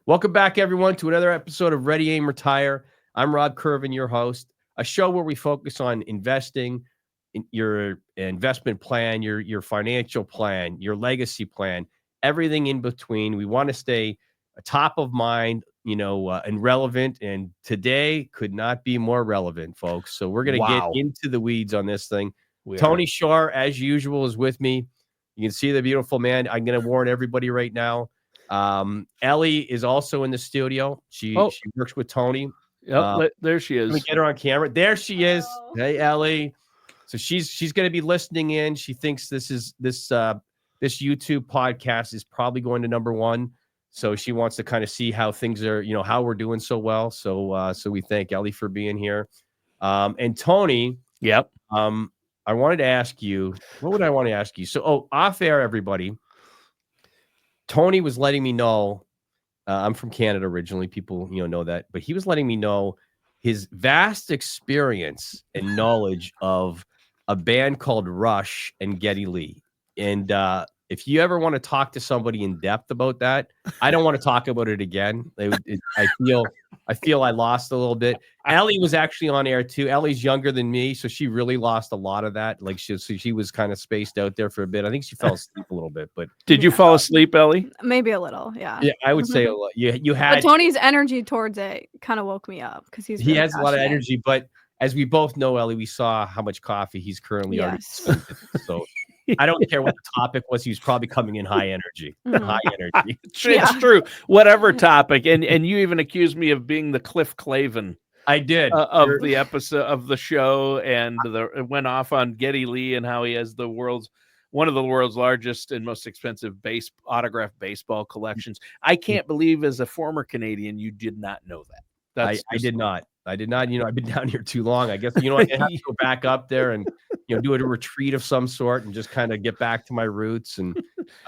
Welcome back, everyone, to another episode of Ready, Aim, Retire. I'm Rob Kirvan, your host, a show where we focus on investing, in your investment plan, your financial plan, your legacy plan, everything in between. We want to stay top of mind, and relevant. And today could not be more relevant, folks. So we're going to get into the weeds on this thing. Tony Shore, as usual, is with me. You can see the beautiful man. I'm going to warn everybody right now. Ellie is also in the studio. She works with Tony. Yep, there she is. Let me get her on camera. There she is. Hey, Ellie. So she's going to be listening in. She thinks this YouTube podcast is probably going to number one. So she wants to kind of see how things are, how we're doing so well. So we thank Ellie for being here. And Tony. Yep. I wanted to ask you, what would I want to ask you? So, off air, everybody. Tony was letting me know, I'm from Canada originally. People, know that, but he was letting me know his vast experience and knowledge of a band called Rush and Geddy Lee. And if you ever want to talk to somebody in depth about that, I don't want to talk about it again. I feel I lost a little bit. Ellie was actually on air too. Ellie's younger than me, so she really lost a lot of that. Like she was kind of spaced out there for a bit. I think she fell asleep a little bit. But did you fall asleep, Ellie? Maybe a little, yeah. Yeah, I would say a lot. You had. But Tony's energy towards it kind of woke me up because he has a lot of energy. But as we both know, Ellie, we saw how much coffee he's currently already consumed. So I don't care what the topic was. He was probably coming in high energy. High energy. It's true. Whatever topic. And you even accused me of being the Cliff Clavin. I did. Of the episode of the show. And it went off on Geddy Lee and how he has one of the world's largest and most expensive autographed baseball collections. I can't believe as a former Canadian, you did not know that. I did not. I've been down here too long. I guess, I have to go back up there and, do a retreat of some sort and just kind of get back to my roots. And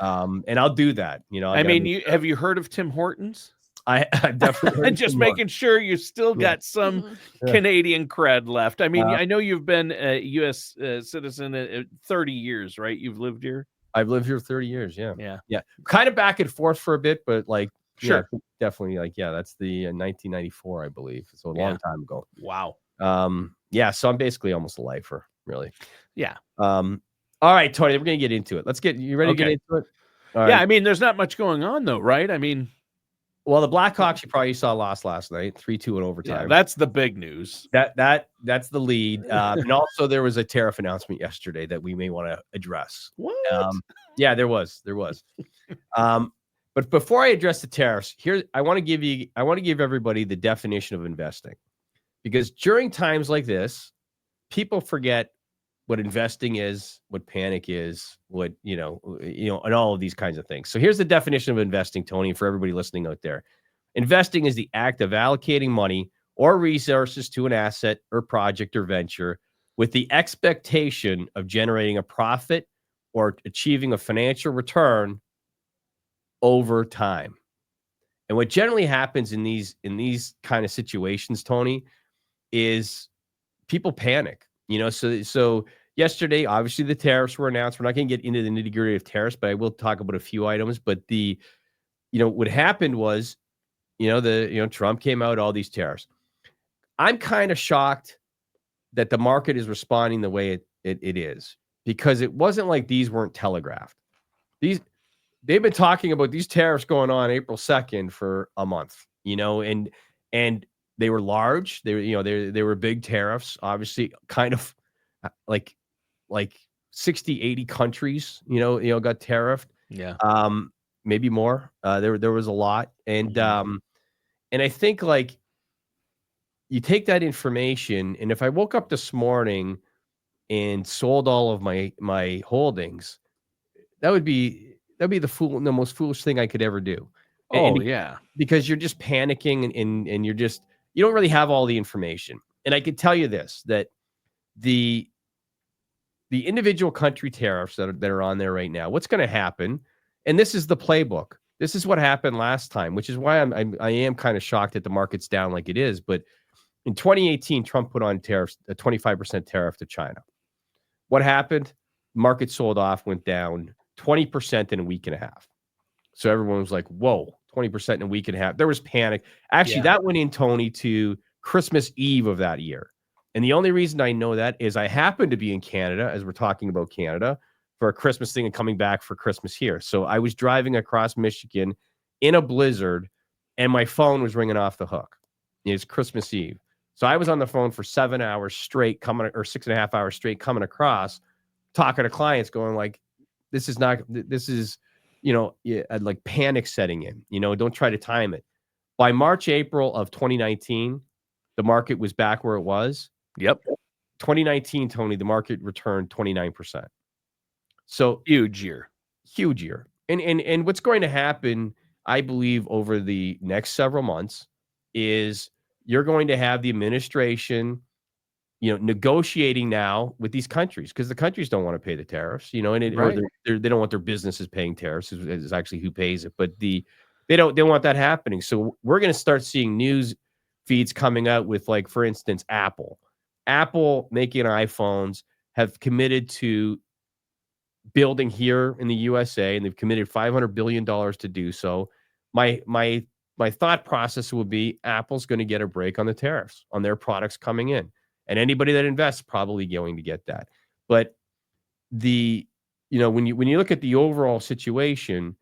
I'll do that. Have you heard of Tim Hortons? I definitely heard just making sure you still got some Canadian cred left. I mean, I know you've been a U.S. Citizen 30 years, right? You've lived here. I've lived here 30 years. Yeah. Yeah. Kind of back and forth for a bit, but sure. Yeah, definitely. That's the 1994, I believe. So a long time ago. Wow. So I'm basically almost a lifer, really. Yeah. All right, Tony, we're going to get into it. You ready to get into it? All right. I mean, there's not much going on though, right? I mean, well, the Blackhawks, you probably saw lost last night, 3-2 in overtime. Yeah, that's the big news. That's the lead. And also there was a tariff announcement yesterday that we may want to address. What? Yeah, there was. But before I address the tariffs, I want to give everybody the definition of investing, because during times like this, people forget what investing is, what panic is, what, and all of these kinds of things. So here's the definition of investing, Tony, for everybody listening out there. Investing is the act of allocating money or resources to an asset or project or venture with the expectation of generating a profit or achieving a financial return over time. And what generally happens in these kind of situations, Tony, is people panic. So yesterday, obviously the tariffs were announced. We're not going to get into the nitty-gritty of tariffs, but I will talk about a few items. But what happened was, Trump came out, all these tariffs. I'm kind of shocked that the market is responding the way it is, because it wasn't like these weren't telegraphed. They've been talking about these tariffs going on April 2nd for a month, and they were large. They were big tariffs, obviously, kind of like 60, 80 countries, got tariffed. Yeah. Maybe more. There was a lot. And I think you take that information, and if I woke up this morning and sold all of my holdings, that'd be the most foolish thing I could ever do. Because you're just panicking and you don't really have all the information. And I could tell you this, that the individual country tariffs that are on there right now, what's going to happen, and this is the playbook. This is what happened last time, which is why I am kind of shocked that the market's down like it is. But in 2018, Trump put on tariffs, a 25% tariff to China. What happened? Market sold off, went down 20% in a week and a half. So everyone was like, whoa, 20% in a week and a half. There was panic. Actually, Yeah. that went in, Tony, to Christmas Eve of that year. And the only reason I know that is I happened to be in Canada, as we're talking about Canada, for a Christmas thing and coming back for Christmas here. So I was driving across Michigan in a blizzard, and my phone was ringing off the hook. It's Christmas Eve. So I was on the phone for 7 hours straight coming, or 6.5 hours straight coming across, talking to clients going like, this is, like panic setting in, don't try to time it. By March, April of 2019, the market was back where it was. Yep. 2019, Tony, the market returned 29%. So huge year. And what's going to happen, I believe, over the next several months is you're going to have the administration, negotiating now with these countries, because the countries don't want to pay the tariffs, or they don't want their businesses paying tariffs. Is actually who pays it, but they want that happening. So we're going to start seeing news feeds coming out with, like, for instance, Apple making iPhones have committed to building here in the USA, and they've committed $500 billion to do so. My thought process will be Apple's going to get a break on the tariffs on their products coming in, and anybody that invests probably going to get that. But when you look at the overall situation,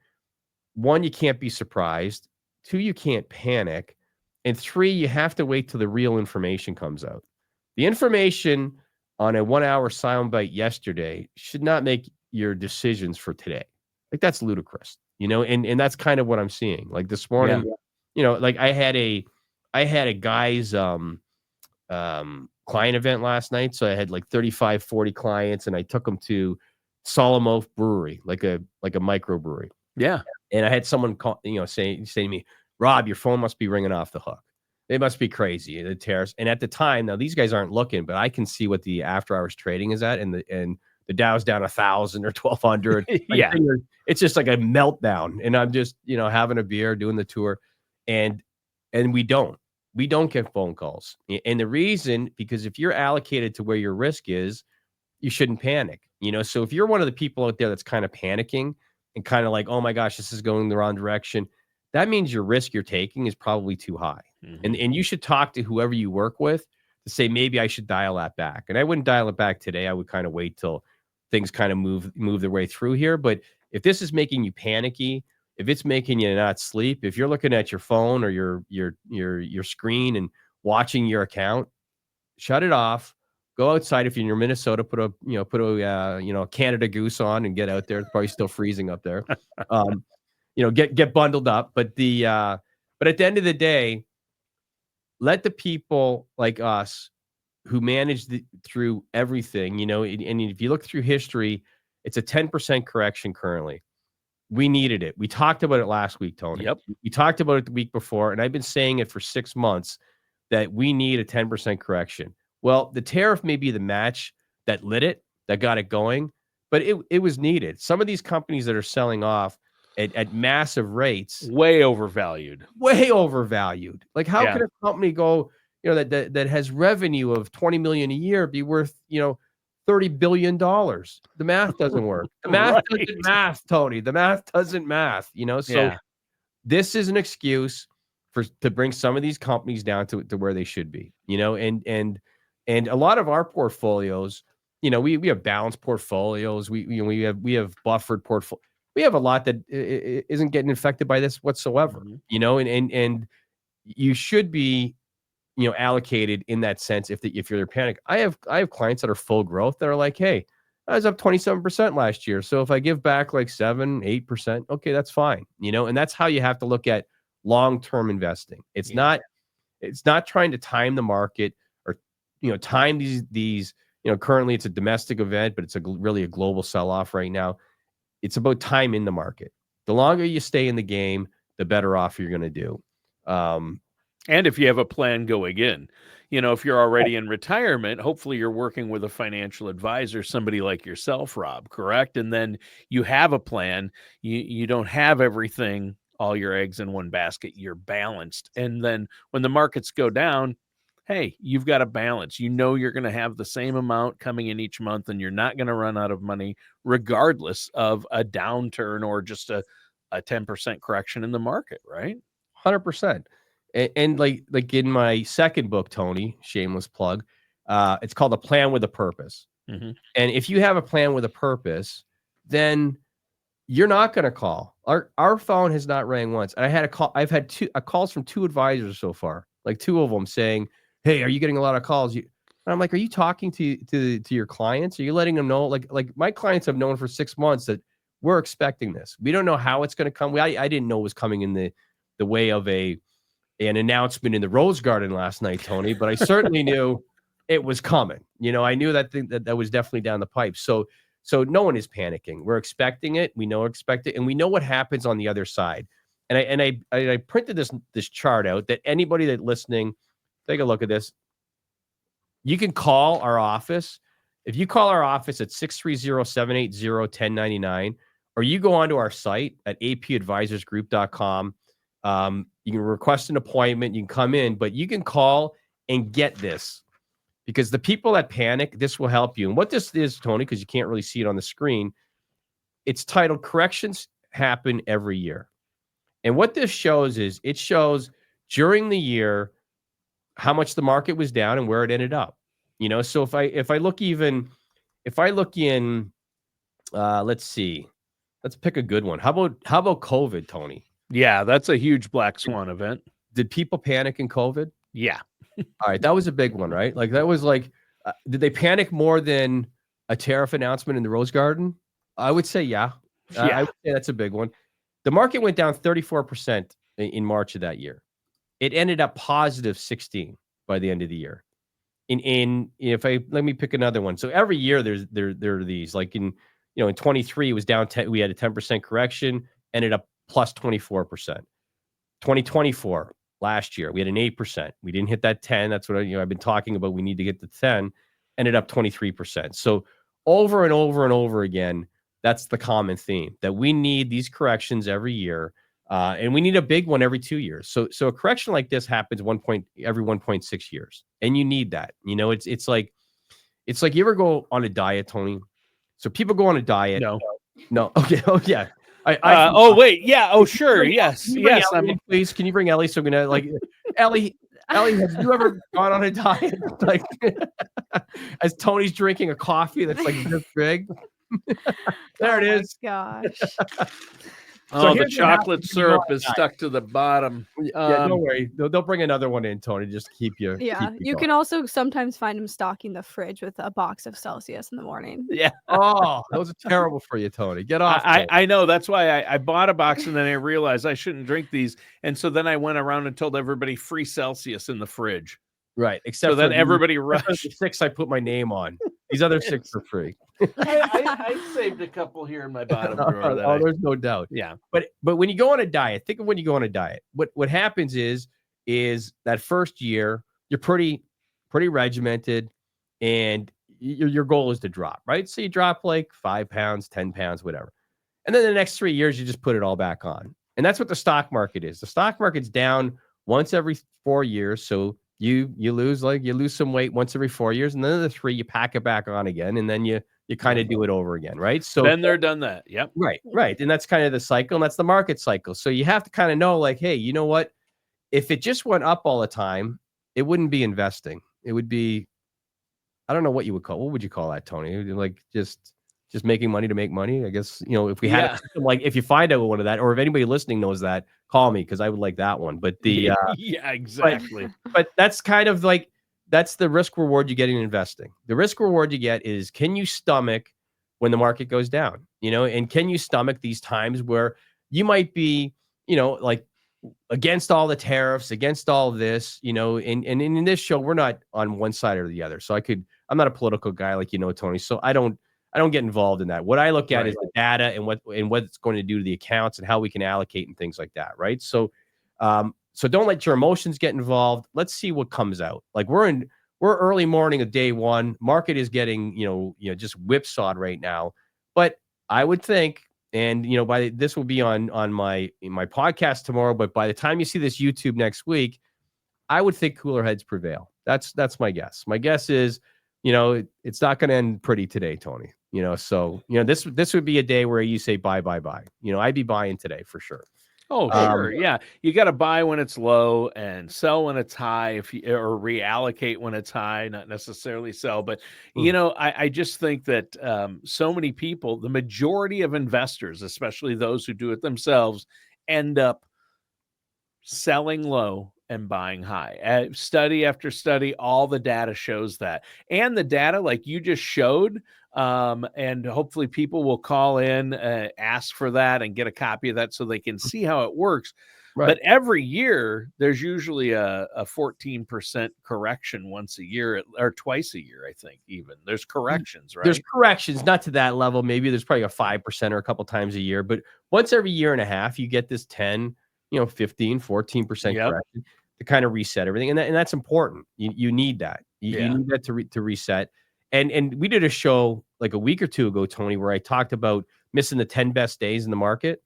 one, you can't be surprised. Two, you can't panic. And three, you have to wait till the real information comes out. The information on a 1 hour soundbite yesterday should not make your decisions for today. Like, that's ludicrous, and that's kind of what I'm seeing. Like this morning, like I had a guy's client event last night. So I had like 35, 40 clients, and I took them to Solomon Brewery, like a microbrewery. Yeah. And I had someone call, say to me, Rob, your phone must be ringing off the hook. They must be crazy, the tariffs. And at the time, now these guys aren't looking, but I can see what the after hours trading is at, and the Dow's down 1,000 or 1,200. Yeah, it's just like a meltdown. And I'm just having a beer, doing the tour, and we don't get phone calls. And the reason, because if you're allocated to where your risk is, you shouldn't panic. So if you're one of the people out there that's kind of panicking and kind of like, oh my gosh, this is going the wrong direction, that means your risk you're taking is probably too high. Mm-hmm. And you should talk to whoever you work with to say, maybe I should dial that back. And I wouldn't dial it back today. I would kind of wait till things kind of move their way through here. But if this is making you panicky, if it's making you not sleep, if you're looking at your phone or your screen and watching your account, shut it off. Go outside. If you're in Minnesota, put a Canada Goose on and get out there. It's probably still freezing up there. Get bundled up. But at the end of the day, let the people like us who manage through everything, and if you look through history, it's a 10% correction currently. We needed it. We talked about it last week, Tony. Yep. We talked about it the week before, and I've been saying it for 6 months that we need a 10% correction. Well, the tariff may be the match that lit it, that got it going, but it was needed. Some of these companies that are selling off at massive rates, way overvalued. Like, how can a company go, that has revenue of 20 million a year be worth, $30 billion? The math doesn't work. The math doesn't math, Tony. The math doesn't math, So this is an excuse to bring some of these companies down to where they should be, and a lot of our portfolios, we have balanced portfolios. We have buffered portfolio. We have a lot that isn't getting affected by this whatsoever, and you should be, allocated in that sense. If you're panic, I have clients that are full growth that are like, hey, I was up 27% last year. So if I give back like 7-8%, okay, that's fine. And that's how you have to look at long-term investing. It's not trying to time the market or, time these, currently it's a domestic event, but it's really a global sell-off right now. It's about time in the market. The longer you stay in the game, the better off you're going to do. And if you have a plan going in, if you're already in retirement, hopefully you're working with a financial advisor, somebody like yourself, Rob, correct? And then you have a plan. You don't have everything, all your eggs in one basket. You're balanced. And then when the markets go down, hey, you've got a balance. You're going to have the same amount coming in each month, and you're not going to run out of money regardless of a downturn or just a a 10% correction in the market, right? 100%. And like in my second book, Tony, shameless plug, it's called A Plan with a Purpose. Mm-hmm. And if you have a plan with a purpose, then you're not going to call. Our phone has not rang once. And I've had calls from 2 advisors so far, like 2 of them saying, "Hey, are you getting a lot of calls?" And I'm like, "Are you talking to your clients? Are you letting them know?" Like my clients have known for 6 months that we're expecting this. We don't know how it's going to come. I didn't know it was coming in the way of an announcement in the Rose Garden last night, Tony, but I certainly knew it was coming. I knew that was definitely down the pipe. So no one is panicking. We're expecting it. We know expect it, and we know what happens on the other side. And I printed this chart out that anybody that listening, take a look at this. You can call our office. If you call our office at 630-780-1099, or you go onto our site at apadvisorsgroup.com, you can request an appointment. You can come in, but you can call and get this. Because the people that panic, this will help you. And what this is, Tony, because you can't really see it on the screen, it's titled Corrections Happen Every Year. And what this shows is it shows during the year how much the market was down and where it ended up. So if I look in, let's see, let's pick a good one. How about COVID, Tony? Yeah, that's a huge black swan event. Did people panic in COVID? Yeah. All right, that was a big one, right? Like that was like, did they panic more than a tariff announcement in the Rose Garden? I would say, yeah. I would say that's a big one. The market went down 34% in March of that year. It ended up positive 16 by the end of the year. Let me pick another one. So every year there are these, like in 23 it was down 10. We had a 10% correction, ended up plus 24%. 2024. Last year, we had an 8%. We didn't hit that 10. That's what I've been talking about. We need to get to 10. Ended up 23%. So over and over and over again, that's the common theme, that we need these corrections every year, and we need a big one every 2 years. So a correction like this happens every 1.6 years, and you need that. It's like you ever go on a diet, Tony? So people go on a diet. No. Okay. Oh yeah. Wait. Yeah. Oh, sure. Yes. Yes. Please, can you bring Ellie? So I'm gonna Ellie, have you ever gone on a diet? Like as Tony's drinking a coffee that's like this big. There it is. Gosh. So the chocolate syrup is stuck to the bottom. Yeah, don't worry. They'll bring another one in, Tony, just to keep you. Yeah, you can also sometimes find them stocking the fridge with a box of Celsius in the morning. Yeah. Oh, those are terrible for you, Tony. Get off. I know. That's why I bought a box, and then I realized I shouldn't drink these. And so then I went around and told everybody free Celsius in the fridge. Right. Except so then everybody rushed. The 6 I put my name on. These other 6 are free. I saved a couple here in my bottom drawer. There's no doubt. Yeah. But when you go on a diet, think of when you go on a diet. What happens is that first year you're pretty regimented, and your goal is to drop, right? So you drop like 5 pounds, 10 pounds, whatever. And then the next 3 years you just put it all back on. And that's what the stock market is. The stock market's down once every 4 years. So you lose some weight once every 4 years, and then the 3 you pack it back on again, and then you kind of do it over again, right? So then they're done that. Yep. Right. And that's kind of the cycle, and that's the market cycle. So you have to kind of know, like, hey, you know what? If it just went up all the time, it wouldn't be investing. It would be, I don't know what would you call that, Tony? Like just making money to make money, I guess. If we had a system, like, if you find out one of that, or if anybody listening knows that, call me, because I would like that one. But the yeah, exactly. But that's kind of like, that's the risk reward you get in investing. The risk reward you get is, can you stomach when the market goes down? And can you stomach these times where you might be, like against all the tariffs, against all of this, and in this show, we're not on one side or the other. So I'm not a political guy like, Tony. So I don't get involved in that. What I look at is the data and what it's going to do to the accounts and how we can allocate and things like that. Right. So don't let your emotions get involved. Let's see what comes out. Like we're early morning of day one. Market is getting, just whipsawed right now. But I would think, and this will be on my podcast tomorrow, but by the time you see this YouTube next week, I would think cooler heads prevail. That's my guess. My guess is, it's not going to end pretty today, Tony. So this would be a day where you say buy. I'd be buying today for sure. Oh, sure. Yeah. You got to buy when it's low and sell when it's high, or reallocate when it's high, not necessarily sell. But, I just think that so many people, the majority of investors, especially those who do it themselves, end up selling low and buying high. Study after study, all the data shows that. And the data, like you just showed, and hopefully people will call in, ask for that and get a copy of that so they can see how it works. Right. But every year, there's usually a 14% correction once a year, or twice a year, I think, even. There's corrections, right? There's corrections, not to that level. Maybe there's probably a 5% or a couple times a year. But once every year and a half, you get this 10, 15, 14% correction to kind of reset everything. And that's important. You need that. You need that to reset. And we did a show like a week or two ago, Tony, where I talked about missing the 10 best days in the market.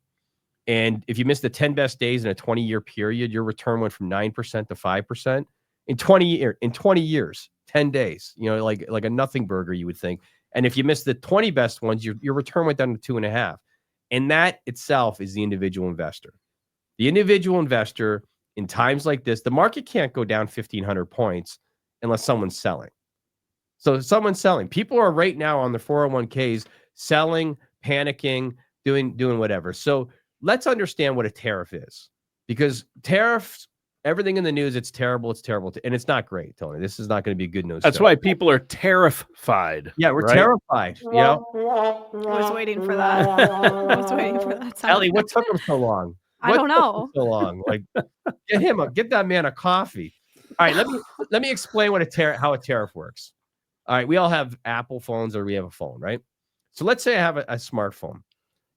And if you miss the 10 best days in a 20-year period, your return went from 9% to 5%. In 20 years, 10 days, like a nothing burger, you would think. And if you miss the 20 best ones, your return went down to 2.5. And that itself is the individual investor. The individual investor in times like this, the market can't go down 1,500 points unless someone's selling. So someone's selling. People are right now on the 401ks selling, panicking, doing whatever. So let's understand what a tariff is, because tariffs, everything in the news, it's terrible. And it's not great, Tony. This is not going to be good news. That's why people are tariff-fied. Yeah, we're terrified. I was waiting for that. Ellie, what took him so long? I don't know. So long. Like, get that man a coffee. All right, let me explain how a tariff works. All right, we all have Apple phones, or we have a phone, right? So let's say I have a smartphone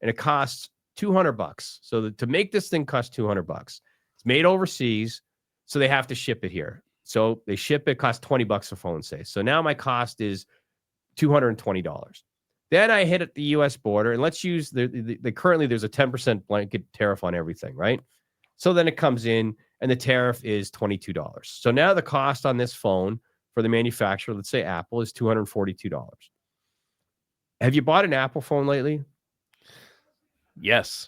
and it costs $200. So to make this thing cost $200, it's made overseas, so they have to ship it here. So they ship it, costs $20 a phone, say. So now my cost is $220. Then I hit at the U.S. border, and let's use currently there's a 10% blanket tariff on everything, right? So then it comes in, and the tariff is $22. So now the cost on this phone for the manufacturer, let's say Apple, is $242. Have you bought an Apple phone lately? Yes.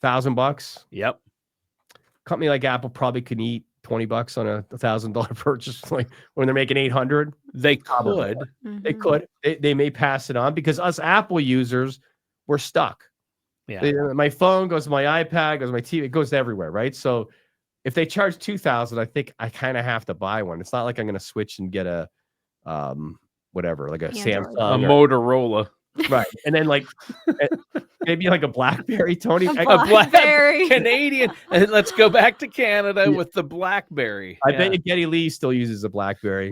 $1,000? Yep. Company like Apple probably could eat $20 on a $1,000 purchase, like when they're making 800. They could. They could. They may pass it on, because us Apple users, we're stuck. Yeah. My phone goes to my iPad, goes to my TV, it goes everywhere, right? So if they charge $2,000, I think I kind of have to buy one. It's not like I'm going to switch and get a whatever, like a Samsung, a Motorola. Right. And then like maybe like a BlackBerry, Tony. A BlackBerry. Canadian. And let's go back to Canada with the BlackBerry. I bet you Geddy Lee still uses a BlackBerry.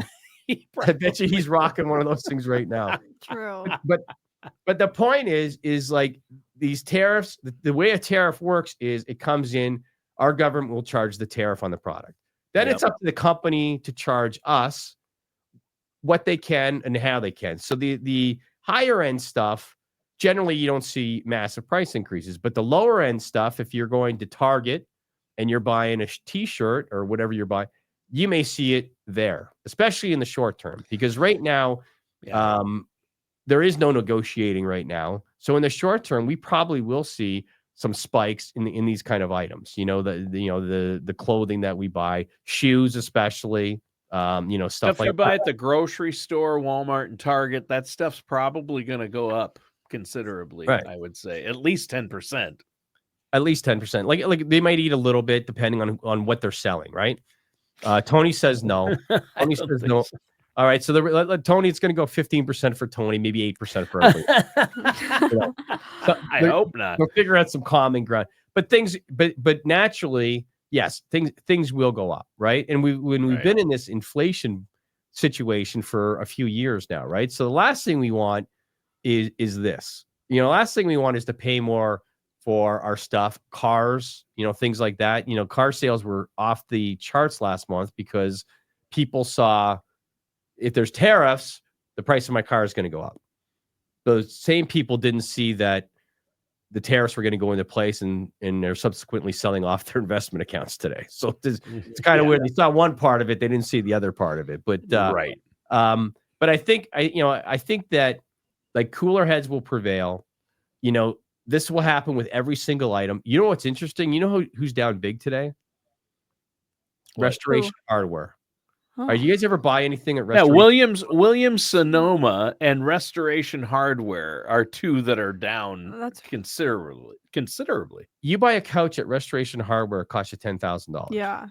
I bet you he's rocking one of those things right now. True. But the point is like these tariffs, the way a tariff works is it comes in, our government will charge the tariff on the product. Then it's up to the company to charge us what they can and how they can. So the higher end stuff, generally you don't see massive price increases, but the lower end stuff, if you're going to Target and you're buying a t-shirt or whatever you're buying, you may see it there, especially in the short term, because right now there is no negotiating right now. So in the short term, we probably will see some spikes in these kind of items, the clothing that we buy, shoes, especially, stuff like you buy at the grocery store, Walmart and Target, that stuff's probably going to go up considerably. Right. I would say at least 10%. At least 10%. Like they might eat a little bit depending on what they're selling. Right. Tony says no. Tony says no. So. All right. So Tony, it's going to go 15% for Tony, maybe 8% for everybody. So I hope not. We'll figure out some common ground. But naturally, yes, things will go up, right? And when we've been in this inflation situation for a few years now, right? So the last thing we want is this. Last thing we want is to pay more for our stuff, cars, things like that. Car sales were off the charts last month because people saw, if there's tariffs, the price of my car is going to go up. Those same people didn't see that the tariffs were going to go into place, and they're subsequently selling off their investment accounts today. So it's kind of weird. They saw one part of it, they didn't see the other part of it. But right. But I think that Like cooler heads will prevail. You know, this will happen with every single item. You know what's interesting? You know who's down big today? What? Restoration Hardware. Oh. Are you guys ever buy anything at Yeah, Restoration? Williams Sonoma and Restoration Hardware are two that are down That's considerably. You buy a couch at Restoration Hardware, it costs you $10,000. yeah.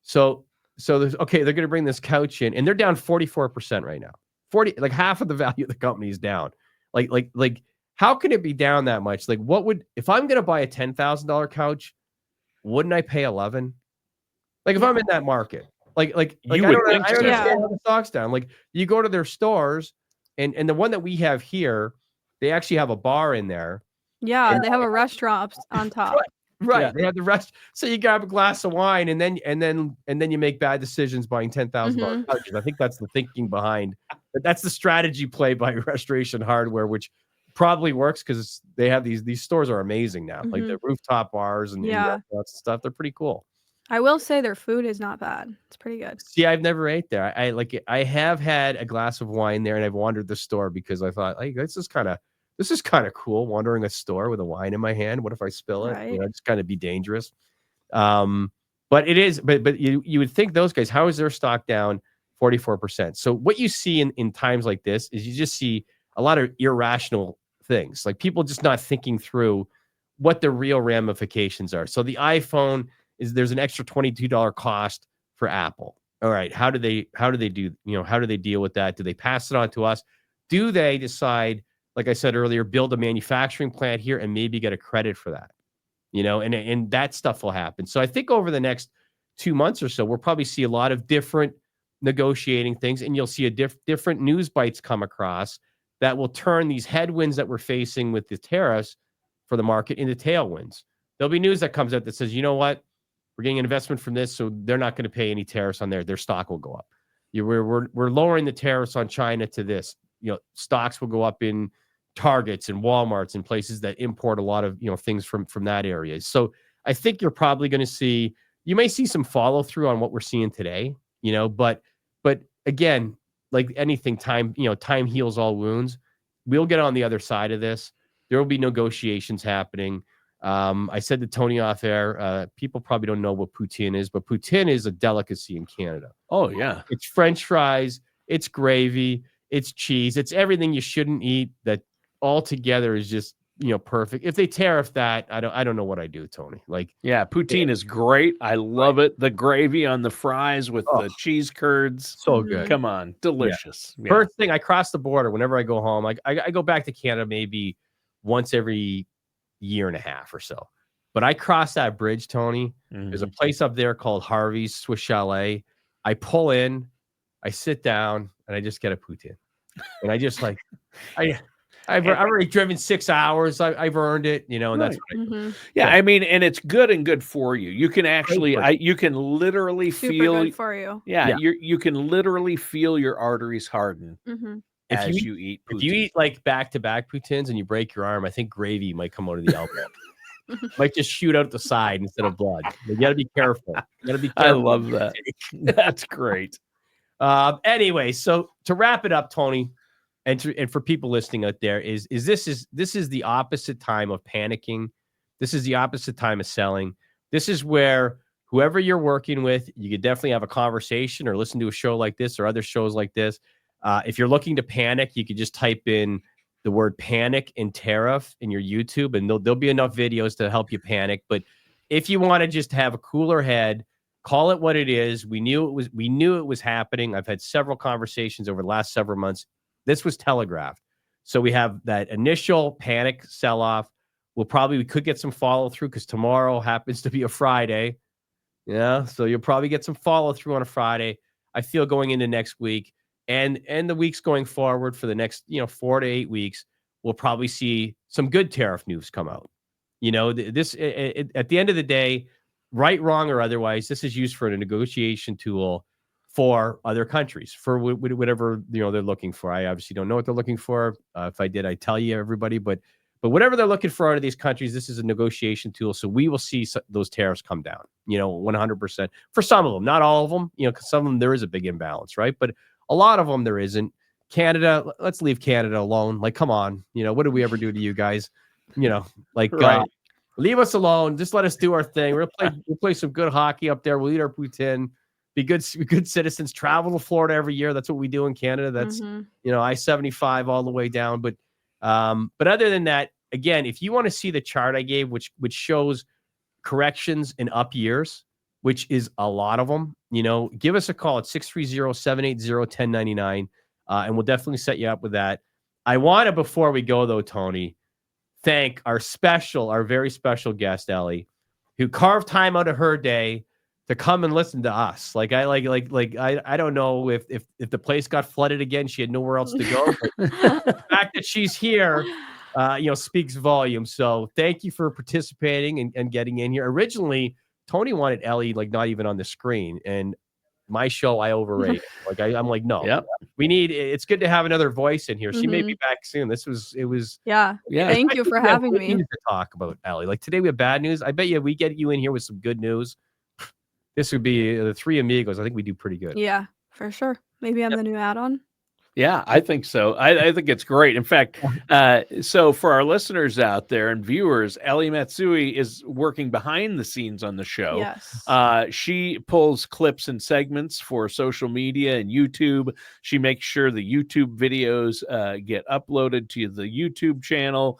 So there's okay, they're gonna bring this couch in, and they're down 44% right now. 40, like half of the value of the company is down. Like how can it be down that much? Like, what would if I'm gonna buy a $10,000 couch, wouldn't I pay 11? Like if I'm in that market, like You I would don't, think I so. understand Yeah. how the stock's down. Like you go to their stores, and the one that we have here, they actually have a bar in there. Yeah, And- they have a restaurant on top. Right. Yeah. They have the rest. So you grab a glass of wine and then you make bad decisions buying $10,000 couches. I think that's the thinking behind. But that's the strategy play by Restoration Hardware, which probably works because they have these stores are amazing now. Like the rooftop bars and Yeah. restaurants and stuff. They're pretty cool. I will say their food is not bad. It's pretty good. See, I've never ate there. I like it. I have had a glass of wine there, and I've wandered the store because I thought, like, this is kind of cool. Wandering a store with a wine in my hand. What if I spill it? Right. You know, it's kind of be dangerous. But it is. But you would think those guys. How is their stock down 44%? So what you see in times like this is you just see a lot of irrational things, like people just not thinking through what the real ramifications are. So the iPhone there's an extra $22 cost for Apple. All right. How do they do, how do they deal with that? Do they pass it on to us? Do they decide, like I said earlier, build a manufacturing plant here and maybe get a credit for that? And that stuff will happen. So I think over the next 2 months or so, we'll probably see a lot of different negotiating things, and you'll see a different news bites come across that will turn these headwinds that we're facing with the tariffs for the market into tailwinds. There'll be news that comes out that says, you know what? We're getting an investment from this, so they're not going to pay any tariffs on their stock will go up. We're lowering the tariffs on China to this. Stocks will go up in Targets and Walmarts and places that import a lot of things from that area. So I think you're probably going to you may see some follow through on what we're seeing today. But again, like anything, time heals all wounds. We'll get on the other side of this. There will be negotiations happening. I said to Tony off air, people probably don't know what poutine is, but poutine is a delicacy in Canada. Oh, yeah. It's French fries, it's gravy, it's cheese, it's everything you shouldn't eat that all together is just, perfect. If they tariff that, I don't know what I do, Tony. Like, yeah, poutine is great. I love it. The gravy on the fries with the cheese curds. So good. Come on. Delicious. Yeah. First thing, I cross the border whenever I go home. I go back to Canada maybe once every year and a half or so. But I cross that bridge, Tony. There's a place up there called Harvey's Swiss Chalet. I pull in, I sit down, and I just get a poutine. And I just I've already driven 6 hours. I've earned it, and that's what I do. Yeah, I mean, and it's good and good for you. You can actually, you can literally Super feel good for you. Yeah, you can literally feel your arteries harden as you eat poutine. If you eat like back-to-back poutines and you break your arm, I think gravy might come out of the elbow. Might just shoot out the side instead of blood. You got to be careful. I love that. That's great. Anyway, so to wrap it up, Tony, and for people listening out there, this is the opposite time of panicking. This is the opposite time of selling. This is where whoever you're working with, you could definitely have a conversation or listen to a show like this or other shows like this. If you're looking to panic, you could just type in the word panic and tariff in your YouTube, and there'll be enough videos to help you panic. But if you want to just have a cooler head, call it what it is. We knew it was happening. I've had several conversations over the last several months. This was telegraphed. So we have that initial panic sell-off. We could get some follow through because tomorrow happens to be a Friday. Yeah. So you'll probably get some follow through on a Friday. I feel going into next week and the weeks going forward for the next, 4 to 8 weeks, we'll probably see some good tariff news come out. This at the end of the day, right, wrong, or otherwise, this is used for a negotiation tool for other countries for whatever they're looking for. I obviously don't know what they're looking for. If I did, I'd tell you, everybody. But whatever they're looking for out of these countries, this is a negotiation tool. So we will see those tariffs come down. 100% for some of them, not all of them. Because some of them there is a big imbalance, right? But a lot of them there isn't. Canada, let's leave Canada alone. Like, come on, what did we ever do to you guys? Like, Right. leave us alone. Just let us do our thing. We'll play some good hockey up there. We'll eat our poutine. Be good citizens. Travel to Florida every year. That's what we do in Canada. That's I-75 all the way down. But other than that, again, if you want to see the chart I gave, which shows corrections in up years, which is a lot of them, give us a call at 630-780-1099, and we'll definitely set you up with that. I want to, before we go though, Tony, thank our very special guest, Ellie, who carved time out of her day to come and listen to us. Like I don't know if the place got flooded again, she had nowhere else to go. But the fact that she's here, speaks volumes. So thank you for participating and getting in here. Originally, Tony wanted Ellie not even on the screen, and my show I overrate. I'm like, no, it's good to have another voice in here. She may be back soon. Thank you for having me. To talk about Ellie. Today we have bad news. I bet you we get you in here with some good news. This would be the Three Amigos. I think we do pretty good. Yeah, for sure. Maybe I'm the new add-on. Yeah, I think so. I think it's great. In fact, so for our listeners out there and viewers, Ellie Matsui is working behind the scenes on the show. Yes. She pulls clips and segments for social media and YouTube. She makes sure the YouTube videos get uploaded to the YouTube channel.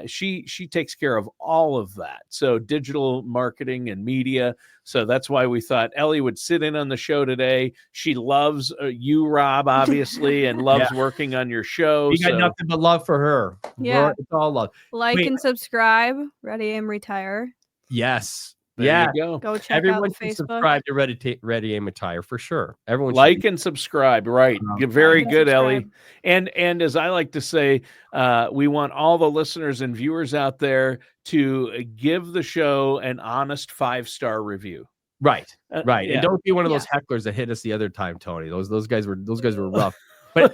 She takes care of all of that. So digital marketing and media. So that's why we thought Ellie would sit in on the show today. She loves you, Rob, obviously, and loves working on your show. We got nothing but love for her. Yeah. It's all love. And subscribe. Ready, Aim, Retire. Yes. There you go. Go check Everyone out can Facebook. subscribe to Ready, Aim, Retire for sure. Everyone and subscribe. Right. Very good, Ellie. And as I like to say, we want all the listeners and viewers out there to give the show an honest 5-star review. Right. Right. Yeah. And don't be one of those hecklers that hit us the other time, Tony. Those guys were rough. but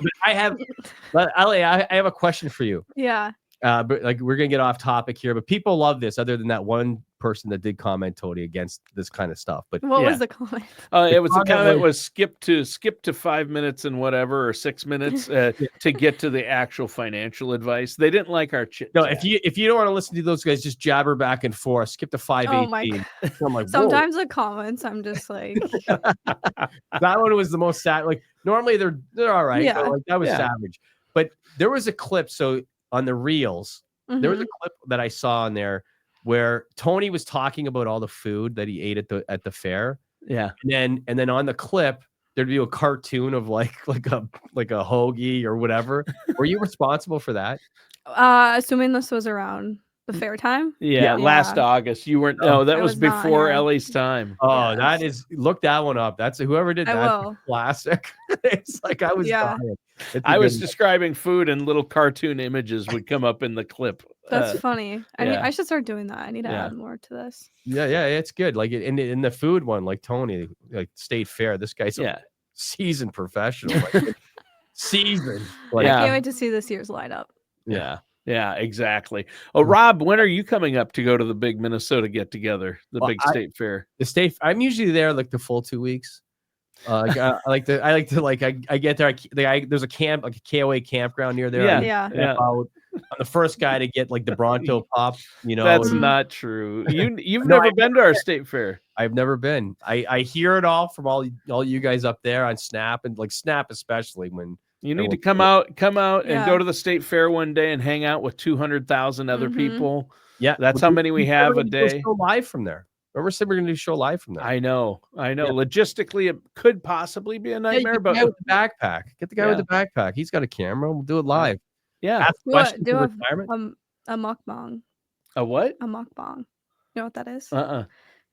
Ellie, I have a question for you. Yeah. But we're gonna get off topic here, but people love this, other than that one person that did comment, Tony, against this kind of stuff. But what was the comment? It was the comment was skip to 5 minutes and whatever, or 6 minutes to get to the actual financial advice. They didn't like our chit. No, if you don't want to listen to those guys, just jabber back and forth. Skip to 5:18. I'm like, sometimes the comments, I'm just like, that one was the most sad. Normally they're all right. Yeah. That was savage. But there was a clip. So on the reels, there was a clip that I saw on there where Tony was talking about all the food that he ate at the fair. Yeah. And then on the clip, there'd be a cartoon of like a hoagie or whatever. Were you responsible for that? Assuming this was around the fair time. Yeah. Last August. You weren't. No, that was before Ellie's time. Oh, that is. Look that one up. That's whoever did that. Will. Classic. It's I was dying. I was describing food and little cartoon images would come up in the clip. That's funny. I should start doing that. I need to add more to this. Yeah, it's good. In the food one, Tony, State Fair. This guy's a seasoned professional. Seasoned. I can't wait to see this year's lineup. Yeah, exactly. Oh, Rob, when are you coming up to go to the big Minnesota get together, big state fair? I'm usually there the full 2 weeks. I get there. There's a camp, a KOA campground near there. I'm the first guy to get the Bronto pop. That's not true. You've never been to our state fair. I've never been. I hear it all from all you guys up there on Snap, and Snap especially when. You need to come out and go to the state fair one day and hang out with 200,000 other people. Yeah, that's how many we have a day. Show live from there. Remember, said we're going to do a show live from there. I know. Yeah. Logistically, it could possibly be a nightmare, but with the backpack. Get the guy with the backpack. He's got a camera. We'll do it live. Yeah. Do a mukbang. A what? A mukbang. You know what that is?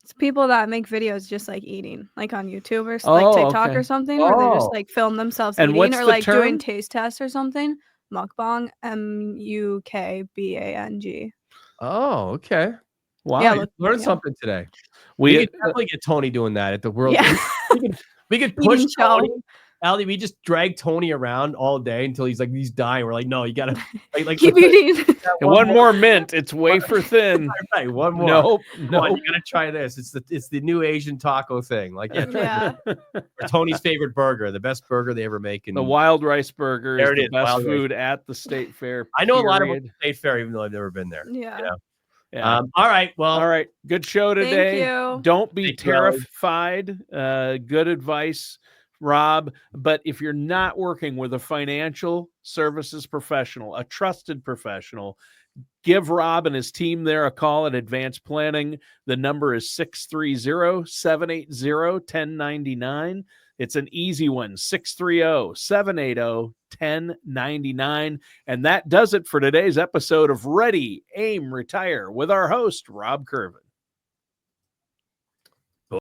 It's people that make videos just like eating, like on YouTube or like TikTok or something, where they just like film themselves And eating what's or the like term? doing taste tests or something. Mukbang, mukbang. Oh, okay. Wow. Yeah, You learned something today. We We could definitely get Tony doing that at the World. Yeah. We could push Eating show. Tony. Ellie, we just drag Tony around all day until he's dying. We're like, no, you gotta Keep eating. And one more mint. It's wafer thin. Right, one more. Nope. Come on, you gotta try this. It's the new Asian taco thing. Yeah. Or Tony's favorite burger, the best burger they ever make. The wild rice burger There is it the is, best wild rice. food at the state fair. I know a lot about period. the state fair, even though I've never been there. Yeah. You know? Yeah. All right. Well, All right. Good show today. you. Don't be Thank you, Ellie. tariff-fied. Good advice, Rob. But if you're not working with a financial services professional, a trusted professional, give Rob and his team there a call at Advanced Planning. The number is 630-780-1099. It's an easy one, 630-780-1099. And that does it for today's episode of Ready, Aim, Retire with our host, Rob Kirvan.